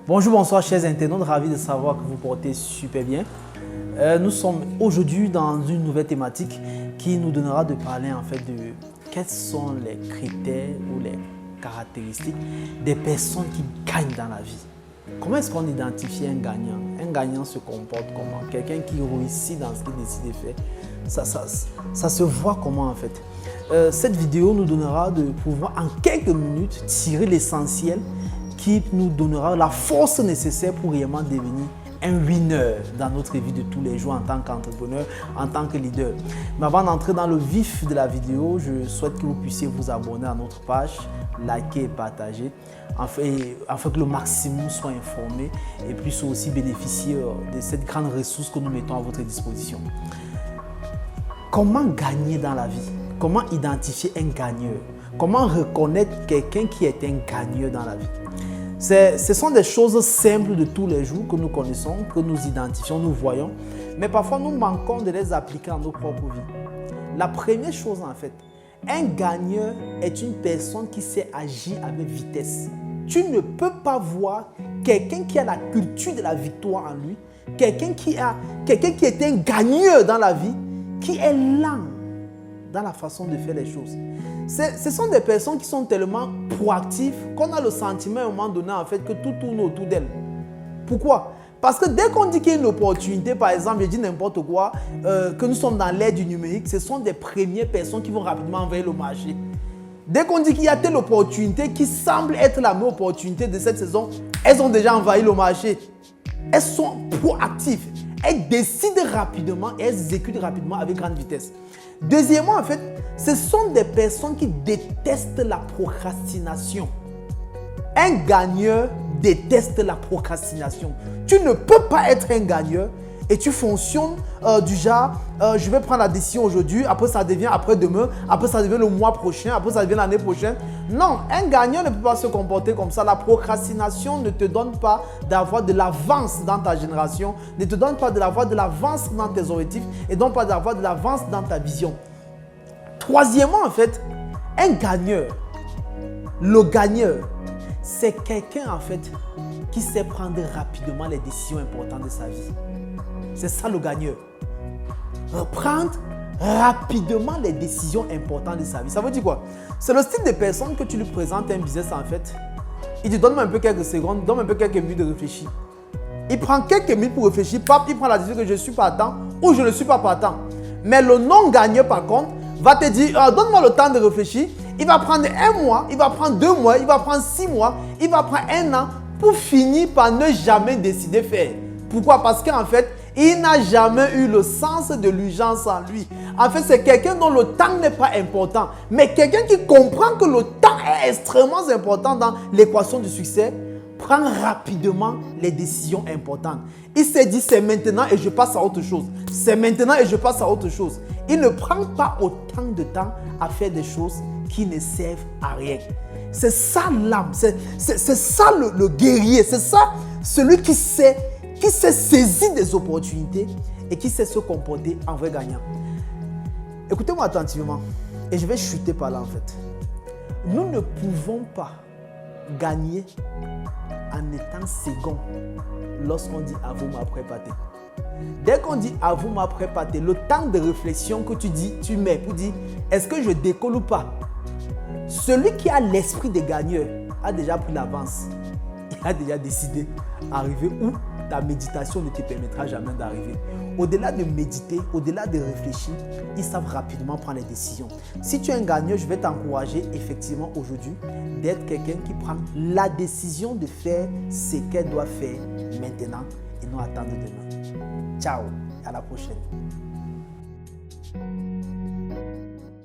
Bonjour, bonsoir chers internautes, ravi de savoir que vous portez super bien. Nous sommes aujourd'hui dans une nouvelle thématique qui nous donnera de parler en fait de quels sont les critères ou les caractéristiques des personnes qui gagnent dans la vie. Comment est-ce qu'on identifie un gagnant? Un gagnant se comporte comment? Quelqu'un qui réussit dans ce qu'il décide de faire, ça se voit comment en fait? Cette vidéo nous donnera de pouvoir en quelques minutes tirer l'essentiel qui nous donnera la force nécessaire pour réellement devenir un winner dans notre vie de tous les jours en tant qu'entrepreneur, en tant que leader. Mais avant d'entrer dans le vif de la vidéo, je souhaite que vous puissiez vous abonner à notre page, liker et partager, afin que le maximum soit informé et puisse aussi bénéficier de cette grande ressource que nous mettons à votre disposition. Comment gagner dans la vie? Comment identifier un gagneur? Comment reconnaître quelqu'un qui est un gagneur dans la vie? Ce sont des choses simples de tous les jours que nous connaissons, que nous identifions, nous voyons, mais parfois nous manquons de les appliquer à nos propres vies. La première chose en fait, un gagneur est une personne qui sait agir avec vitesse. Tu ne peux pas voir quelqu'un qui a la culture de la victoire en lui, quelqu'un qui est un gagneur dans la vie, qui est lent dans la façon de faire les choses. Ce sont des personnes qui sont tellement proactives qu'on a le sentiment à un moment donné en fait que tout tourne autour d'elles. Pourquoi? Parce que dès qu'on dit qu'il y a une opportunité, par exemple, je dis n'importe quoi, que nous sommes dans l'ère du numérique, ce sont des premières personnes qui vont rapidement envahir le marché. Dès qu'on dit qu'il y a telle opportunité qui semble être la meilleure opportunité de cette saison, elles ont déjà envahi le marché. Elles sont proactives. Elles décident rapidement et elles exécutent rapidement avec grande vitesse. Deuxièmement, en fait, ce sont des personnes qui détestent la procrastination. Un gagneur déteste la procrastination. Tu ne peux pas être un gagneur et tu fonctionnes du genre, je vais prendre la décision aujourd'hui, après ça devient après-demain, après ça devient le mois prochain, après ça devient l'année prochaine. Non, un gagneur ne peut pas se comporter comme ça. La procrastination ne te donne pas d'avoir de l'avance dans ta génération, ne te donne pas d'avoir de l'avance dans tes objectifs et donc pas d'avoir de l'avance dans ta vision. Troisièmement, en fait, un gagneur, le gagneur, c'est quelqu'un en fait qui sait prendre rapidement les décisions importantes de sa vie. C'est ça le gagneur. Prendre rapidement les décisions importantes de sa vie. Ça veut dire quoi? C'est le style de personne que tu lui présentes un business en fait. Il te donne un peu quelques secondes, donne un peu quelques minutes de réfléchir. Il prend quelques minutes pour réfléchir, il prend la décision que je suis partant ou je ne suis pas partant. Mais le non-gagneur par contre va te dire, donne-moi le temps de réfléchir. Il va prendre un mois, il va prendre 2 mois, il va prendre 6 mois, il va prendre 1 an pour finir par ne jamais décider faire. Pourquoi? Parce qu'en fait, il n'a jamais eu le sens de l'urgence en lui. En fait, c'est quelqu'un dont le temps n'est pas important. Mais quelqu'un qui comprend que le temps est extrêmement important dans l'équation du succès, prend rapidement les décisions importantes. Il s'est dit, c'est maintenant et je passe à autre chose. C'est maintenant et je passe à autre chose. Il ne prend pas autant de temps à faire des choses qui ne servent à rien. C'est ça l'âme, c'est ça le guerrier, c'est ça celui qui sait saisir des opportunités et qui sait se comporter en vrai gagnant. Écoutez-moi attentivement et je vais chuter par là en fait. Nous ne pouvons pas gagner en étant second lorsqu'on dit « à vous ma préparé ». Dès qu'on dit « à vous ma préparé », le temps de réflexion que tu mets pour dire « est-ce que je décolle ou pas ?» Celui qui a l'esprit des gagneurs a déjà pris l'avance. Il a déjà décidé d'arriver où ta méditation ne te permettra jamais d'arriver. Au-delà de méditer, au-delà de réfléchir, ils savent rapidement prendre les décisions. Si tu es un gagneur, je vais t'encourager effectivement aujourd'hui d'être quelqu'un qui prend la décision de faire ce qu'elle doit faire maintenant et non attendre demain. Ciao, à la prochaine.